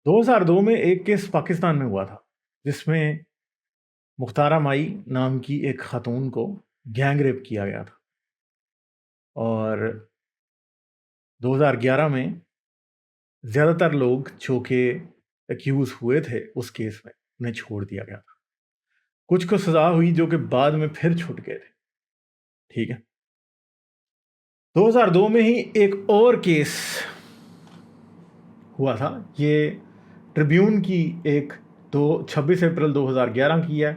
2002 میں ایک کیس پاکستان میں ہوا تھا جس میں مختارہ مائی نام کی ایک خاتون کو گینگ ریپ کیا گیا تھا، اور 2011 میں زیادہ تر لوگ جو کہ ایکیوز ہوئے تھے اس کیس میں انہیں چھوڑ دیا گیا تھا۔ کچھ کو سزا ہوئی جو کہ بعد میں پھر چھوٹ گئے تھے، ٹھیک ہے۔ 2002 میں ہی ایک اور کیس ہوا تھا، یہ ٹریبیون کی ایک 26 اپریل 2011 کی ہے۔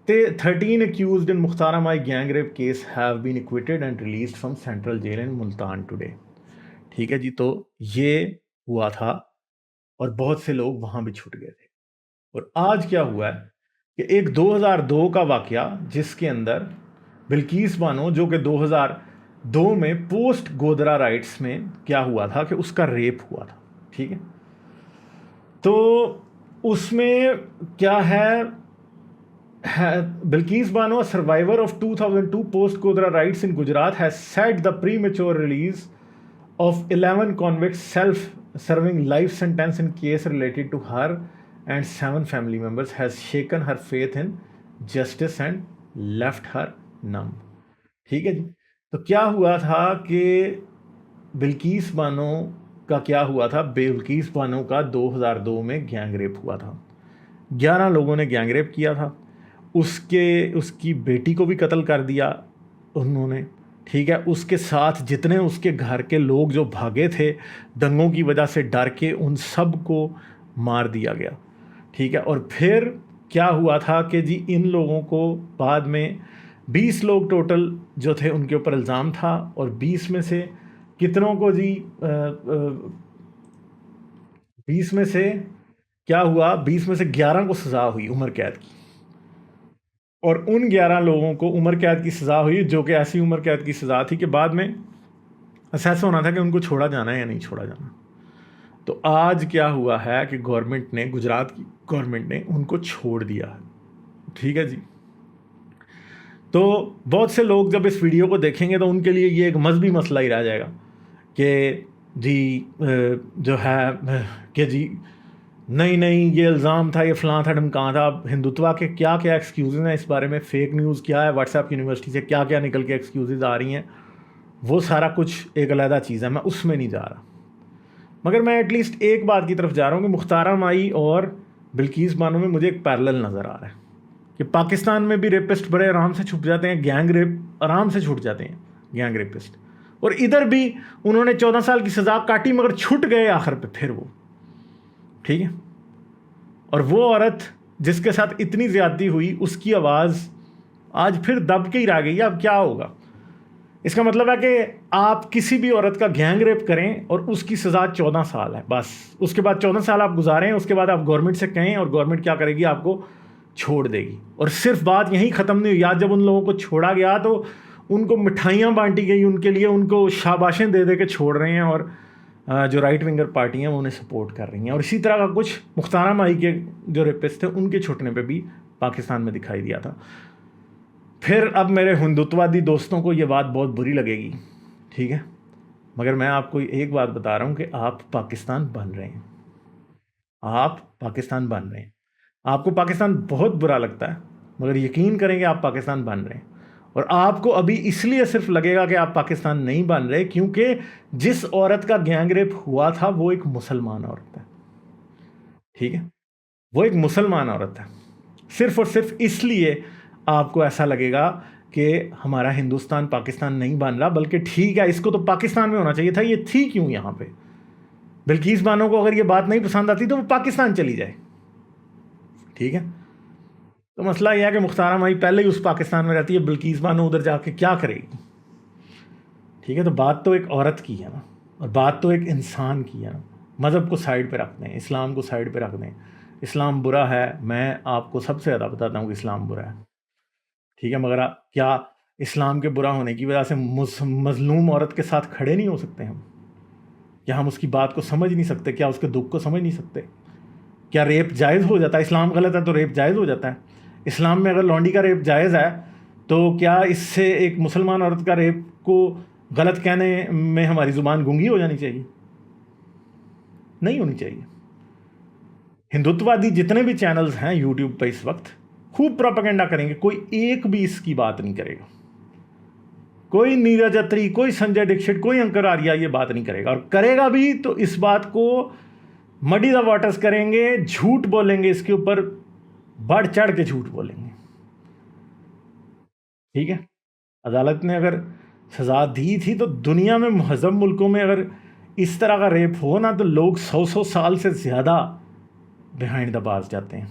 13 accused in Mukhtara Mai gang rape case have been acquitted and released from Central Jail in Multan today۔ ٹھیک ہے جی، تو یہ ہوا تھا اور بہت سے لوگ وہاں بھی چھوٹ گئے تھے۔ اور آج کیا ہوا ہے کہ ایک 2002 کا واقعہ جس کے اندر بلقیس بانو، جو کہ 2002 میں پوسٹ گودرا رائٹس میں کیا ہوا تھا کہ اس کا ریپ ہوا تھا، ٹھیک ہے۔ تو اس میں کیا ہے، Bilkis Bano, a survivor of 2002 post-Godra riots in Gujarat, has said the premature release of 11 convicts self-serving life sentence in case related to her and 7 family members has shaken her faith in justice and left her numb۔ ٹھیک ہے جی، تو کیا ہوا تھا کہ بلقیس بانو کا کیا ہوا تھا، بلقیس بانو کا 2002 میں گینگ ریپ ہوا تھا، 11 لوگوں نے گینگ ریپ کیا تھا، اس کی بیٹی کو بھی قتل کر دیا انہوں نے، ٹھیک ہے۔ اس کے ساتھ جتنے اس کے گھر کے لوگ جو بھاگے تھے دنگوں کی وجہ سے ڈر کے، ان سب کو مار دیا گیا، ٹھیک ہے۔ اور پھر کیا ہوا تھا کہ جی ان لوگوں کو بعد میں 20 لوگ ٹوٹل جو تھے ان کے اوپر الزام تھا، اور 20 میں سے کتنوں کو جی 20 میں سے کیا ہوا، 20 میں سے 11 کو سزا ہوئی عمر قید کی، اور ان 11 لوگوں کو عمر قید کی سزا ہوئی، جو کہ ایسی عمر قید کی سزا تھی کہ بعد میں اسیس ہونا تھا کہ ان کو چھوڑا جانا ہے یا نہیں چھوڑا جانا۔ تو آج کیا ہوا ہے کہ گورنمنٹ نے، گجرات کی گورنمنٹ نے ان کو چھوڑ دیا ہے، ٹھیک ہے جی۔ تو بہت سے لوگ جب اس ویڈیو کو دیکھیں گے تو ان کے لیے یہ ایک مذہبی مسئلہ ہی رہ جائے گا کہ جی جو ہے کہ جی نہیں یہ الزام تھا، یہ فلاں تھا ڈھمکاں تھا۔ ہندوتوا کے کیا کیا ایکسکیوزز ہیں اس بارے میں، فیک نیوز کیا ہے، واٹس ایپ یونیورسٹی سے کیا کیا نکل کے ایکسکیوزز آ رہی ہیں، وہ سارا کچھ ایک علیحدہ چیز ہے، میں اس میں نہیں جا رہا۔ مگر میں ایٹ لیسٹ ایک بات کی طرف جا رہا ہوں کہ مختارہ مائی اور بلقیس بانو میں مجھے ایک پیرلل نظر آ رہا ہے کہ پاکستان میں بھی ریپسٹ بڑے آرام سے چھپ جاتے ہیں، گینگ ریپ آرام سے چھوٹ جاتے ہیں گینگ ریپسٹ، اور ادھر بھی انہوں نے 14 سال کی سزا کاٹی مگر چھٹ گئے آخر پہ پھر وہ، ٹھیک ہے۔ اور وہ عورت جس کے ساتھ اتنی زیادتی ہوئی، اس کی آواز آج پھر دب کے ہی رہ گئی۔ اب کیا ہوگا؟ اس کا مطلب ہے کہ آپ کسی بھی عورت کا گینگ ریپ کریں اور اس کی سزا 14 سال ہے، بس اس کے بعد 14 سال آپ گزاریں، اس کے بعد آپ گورنمنٹ سے کہیں اور گورنمنٹ کیا کرے گی، آپ کو چھوڑ دے گی۔ اور صرف بات یہیں ختم نہیں ہوئی، آج جب ان لوگوں کو چھوڑا گیا تو ان کو مٹھائیاں بانٹی گئی، ان کے لیے ان کو شاباشیں دے دے کے چھوڑ رہے ہیں، اور جو رائٹ ونگر پارٹی ہیں وہ انہیں سپورٹ کر رہی ہیں۔ اور اسی طرح کا کچھ مختارہ مائی کے جو ریپسٹ تھے ان کے چھوٹنے پہ بھی پاکستان میں دکھائی دیا تھا۔ پھر اب میرے ہندوتوادی دوستوں کو یہ بات بہت بری لگے گی، ٹھیک ہے، مگر میں آپ کو ایک بات بتا رہا ہوں کہ آپ پاکستان بن رہے ہیں، آپ پاکستان بن رہے ہیں۔ آپ کو پاکستان بہت برا لگتا ہے، مگر یقین کریں کہ آپ پاکستان بن رہے ہیں۔ اور آپ کو ابھی اس لیے صرف لگے گا کہ آپ پاکستان نہیں بن رہے کیونکہ جس عورت کا گینگ ریپ ہوا تھا وہ ایک مسلمان عورت ہے، ٹھیک ہے، وہ ایک مسلمان عورت ہے۔ صرف اور صرف اس لیے آپ کو ایسا لگے گا کہ ہمارا ہندوستان پاکستان نہیں بن رہا، بلکہ ٹھیک ہے اس کو تو پاکستان میں ہونا چاہیے تھا، یہ تھی کیوں یہاں پہ؟ بلقیس بانو کو اگر یہ بات نہیں پسند آتی تو وہ پاکستان چلی جائے، ٹھیک ہے۔ تو مسئلہ یہ ہے کہ مختارہ مائی پہلے ہی اس پاکستان میں رہتی ہے، بلقیس بانو ادھر جا کے کیا کرے گی، ٹھیک ہے۔ تو بات تو ایک عورت کی ہے نا، اور بات تو ایک انسان کی ہے نا۔ مذہب کو سائڈ پہ رکھ دیں، اسلام کو سائڈ پہ رکھ دیں۔ اسلام برا ہے، میں آپ کو سب سے زیادہ بتاتا ہوں کہ اسلام برا ہے، ٹھیک ہے، مگر کیا اسلام کے برا ہونے کی وجہ سے مظلوم عورت کے ساتھ کھڑے نہیں ہو سکتے ہم؟ کیا ہم اس کی بات کو سمجھ نہیں سکتے؟ کیا اس کے دکھ کو سمجھ نہیں سکتے؟ کیا ریپ جائز ہو جاتا ہے؟ اسلام غلط ہے تو ریپ جائز ہو جاتا ہے؟ اسلام میں اگر لونڈی کا ریپ جائز ہے تو کیا اس سے ایک مسلمان عورت کا ریپ کو غلط کہنے میں ہماری زبان گونگی ہو جانی چاہیے؟ نہیں ہونی چاہیے۔ हिंदुत्ववादी जितने भी चैनल्स हैं यूट्यूब पे इस वक्त खूब प्रोपेगेंडा करेंगे, कोई एक भी इसकी बात नहीं करेगा, कोई नीरज अत्री, कोई संजय दीक्षित, कोई अंकर आर्या ये बात नहीं करेगा, और करेगा भी तो इस बात को मडी द वाटर्स करेंगे, झूठ बोलेंगे, इसके ऊपर बढ़ चढ़ के झूठ बोलेंगे। ठीक है, अदालत ने अगर सज़ा दी थी तो दुनिया में महज़ब मुल्कों में अगर इस तरह का रेप हो ना तो लोग 100 साल से ज़्यादा बिहाइंड द बार्स जाते हैं।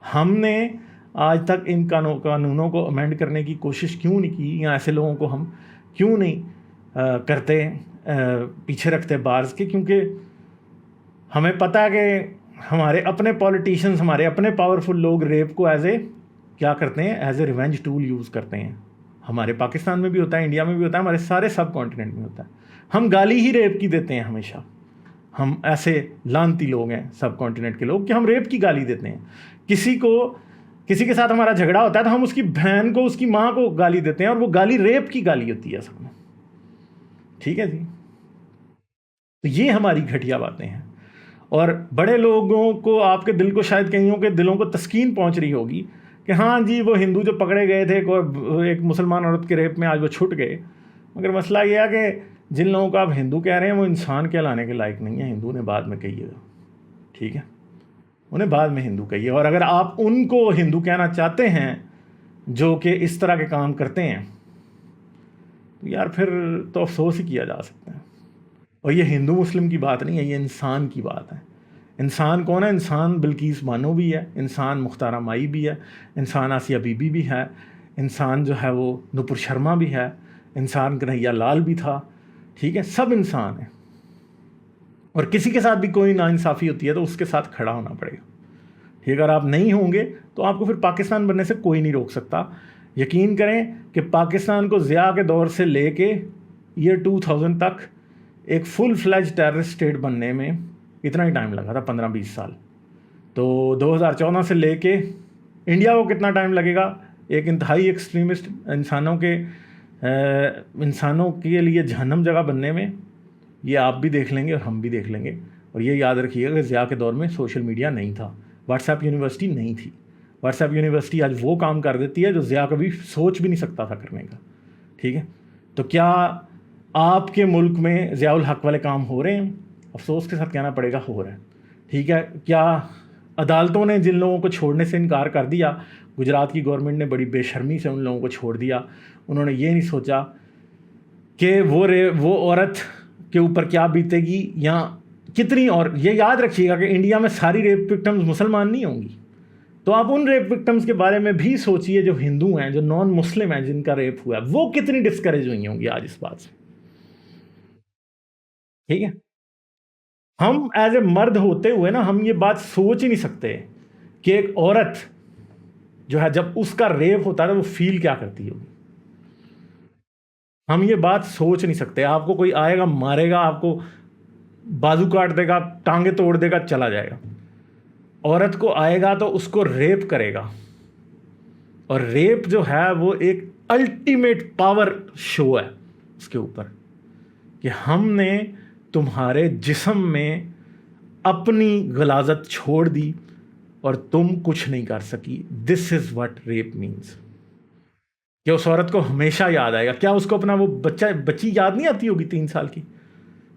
हमने आज तक इन कानूनों को अमेंड करने की कोशिश क्यों नहीं की, या ऐसे लोगों को हम क्यों नहीं करते, पीछे रखते बार्स के? क्योंकि हमें पता है कि हमारे अपने पॉलिटिशियंस, हमारे अपने पावरफुल लोग रेप को क्या करते हैं, as a revenge tool use करते हैं। हमारे पाकिस्तान में भी होता है, इंडिया में भी होता है, हमारे सारे सब कॉन्टिनेंट में होता है। हम गाली ही रेप की देते हैं हमेशा। हम ऐसे लानती लोग हैं सब कॉन्टिनेंट के लोग कि हम रेप की गाली देते हैं। किसी के साथ हमारा झगड़ा होता है तो हम उसकी बहन को, उसकी माँ को गाली देते हैं, और वो गाली रेप की गाली होती है असल में। ठीक है जी, तो ये हमारी घटिया बातें हैं। और बड़े लोगों को, आपके दिल को, शायद कईयों के दिलों को तस्कीन पहुंच रही होगी कि हाँ जी, वो हिंदू जो पकड़े गए थे एक मुसलमान औरत के रेप में, आज वो छूट गए। मगर मसला ये है कि जिन लोगों को आप हिंदू कह रहे हैं वो इंसान कहलाने के लायक नहीं है। हिंदू ने बाद में कहिएगा, ठीक है, उन्हें बाद में हिंदू कहिए। और अगर आप उनको हिंदू कहना चाहते हैं जो कि इस तरह के काम करते हैं, तो यार फिर तो अफसोस ही किया जा सकता है। और ये हिंदू मुस्लिम की बात नहीं है, ये इंसान की बात है। इंसान कौन है? इंसान बिल्किस बानो भी है, इंसान मुख्तारा माई भी है, इंसान आसिया बीबी भी है, इंसान जो है वो नुपुर शर्मा भी है, इंसान कन्हैया लाल भी था। ठीक है, सब इंसान है। और किसी के साथ भी कोई नाइंसाफ़ी होती है तो उसके साथ खड़ा होना पड़ेगा। ठीक, अगर आप नहीं होंगे तो आपको फिर पाकिस्तान बनने से कोई नहीं रोक सकता। यकीन करें कि पाकिस्तान को ज़िया के दौर से लेके ईयर 2000 तक एक फुल फ्लैज टेररिस्ट स्टेट बनने में इतना ही टाइम लगा था, 15-20 साल। तो 2014 से लेके इंडिया को कितना टाइम लगेगा एक इंतहाई एक्सट्रीमिस्ट इंसानों के लिए जहन्नम जगह बनने में, ये आप भी देख लेंगे और हम भी देख लेंगे। और ये याद रखिएगा कि ज़िया के दौर में सोशल मीडिया नहीं था, व्हाट्सएप यूनिवर्सिटी नहीं थी। व्हाट्सएप यूनिवर्सिटी आज वो काम कर देती है जो ज़िया कभी सोच भी नहीं सकता था करने का। ठीक है, तो क्या आपके मुल्क में ज़ियाउल हक वाले काम हो रहे हैं? अफसोस के साथ कहना पड़ेगा, हो रहा है। ठीक है, क्या अदालतों ने जिन लोगों को छोड़ने से इनकार कर दिया, गुजरात की गवर्नमेंट ने बड़ी बेशर्मी से उन लोगों को छोड़ दिया। उन्होंने ये नहीं सोचा कि वो औरत के ऊपर क्या बीतेगी या कितनी। और ये याद रखिएगा कि इंडिया में सारी रेप विक्टिम्स मुसलमान नहीं होंगी, तो आप उन रेप विक्टिम्स के बारे में भी सोचिए जो हिंदू हैं, जो नॉन मुस्लिम हैं, जिनका रेप हुआ है, वो कितनी डिस्करेज हुई होंगी आज इस बात से। ठीक है, हम एज ए मर्द होते हुए ना, हम ये बात सोच ही नहीं सकते कि एक औरत जो है जब उसका रेप होता है तो वो फील क्या करती होगी। हम ये बात सोच नहीं सकते। आपको कोई आएगा, मारेगा, आपको बाजू काट देगा, टांगे तोड़ देगा, चला जाएगा। औरत को आएगा तो उसको रेप करेगा। और रेप जो है वो एक अल्टीमेट पावर शो है उसके ऊपर, कि हमने तुम्हारे जिस्म में अपनी गलाजत छोड़ दी और तुम कुछ नहीं कर सकी। This is what rape means. क्या उस औरत को हमेशा याद आएगा? क्या उसको अपना वो बच्ची याद नहीं आती होगी 3 साल की?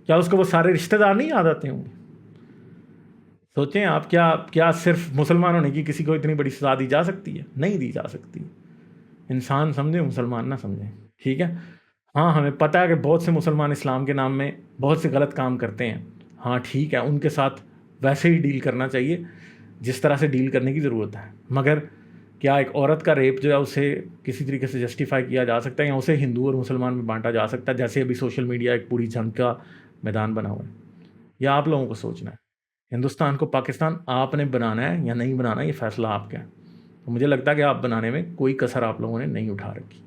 क्या उसको वो सारे रिश्तेदार नहीं याद आते होंगे? सोचें आप, क्या सिर्फ मुसलमान होने की किसी को इतनी बड़ी सज़ा दी जा सकती है? नहीं दी जा सकती। इंसान समझें, मुसलमान ना समझें। ठीक है, हाँ, हमें पता है कि बहुत से मुसलमान इस्लाम के नाम में बहुत से गलत काम करते हैं। हाँ ठीक है, उनके साथ वैसे ही डील करना चाहिए जिस तरह से डील करने की ज़रूरत है। मगर क्या एक औरत का रेप जो है उसे किसी तरीके से जस्टिफाई किया जा सकता है, या उसे हिंदू और मुसलमान में बांटा जा सकता है, जैसे अभी सोशल मीडिया एक पूरी जंग का मैदान बना हुआ है? या आप लोगों को सोचना है। हिंदुस्तान को पाकिस्तान आपने बनाना है या नहीं बनाना, ये फ़ैसला आपका है। तो मुझे लगता है कि आप बनाने में कोई कसर आप लोगों ने नहीं उठा रखी।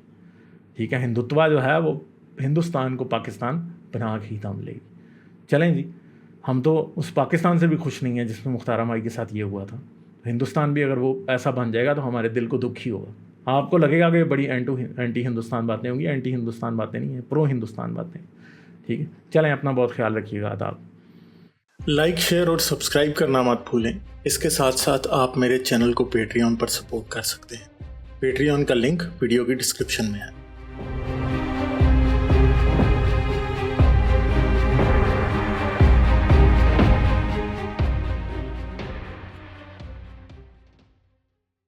ठीक है, हिंदुत्व जो है वो हिंदुस्तान को पाकिस्तान बना के ही दम लेगी। चलें जी, हम तो उस पाकिस्तान से भी खुश नहीं है जिसमें मुख्तार माई के साथ ये हुआ था। हिंदुस्तान भी अगर वो ऐसा बन जाएगा तो हमारे दिल को दुख ही होगा। आपको लगेगा कि बड़ी एंटी हिंदुस्तान बातें होंगी। एंटी हिंदुस्तान बातें नहीं है, प्रो हिंदुस्तान बातें। ठीक है, चलें, अपना बहुत ख्याल रखिएगा। आदाब। لائک شیئر اور سبسکرائب کرنا مت بھولیں۔ اس کے ساتھ ساتھ آپ میرے چینل کو پیٹریون پر سپورٹ کر سکتے ہیں۔ پیٹریون کا لنک ویڈیو کی ڈسکرپشن میں ہے۔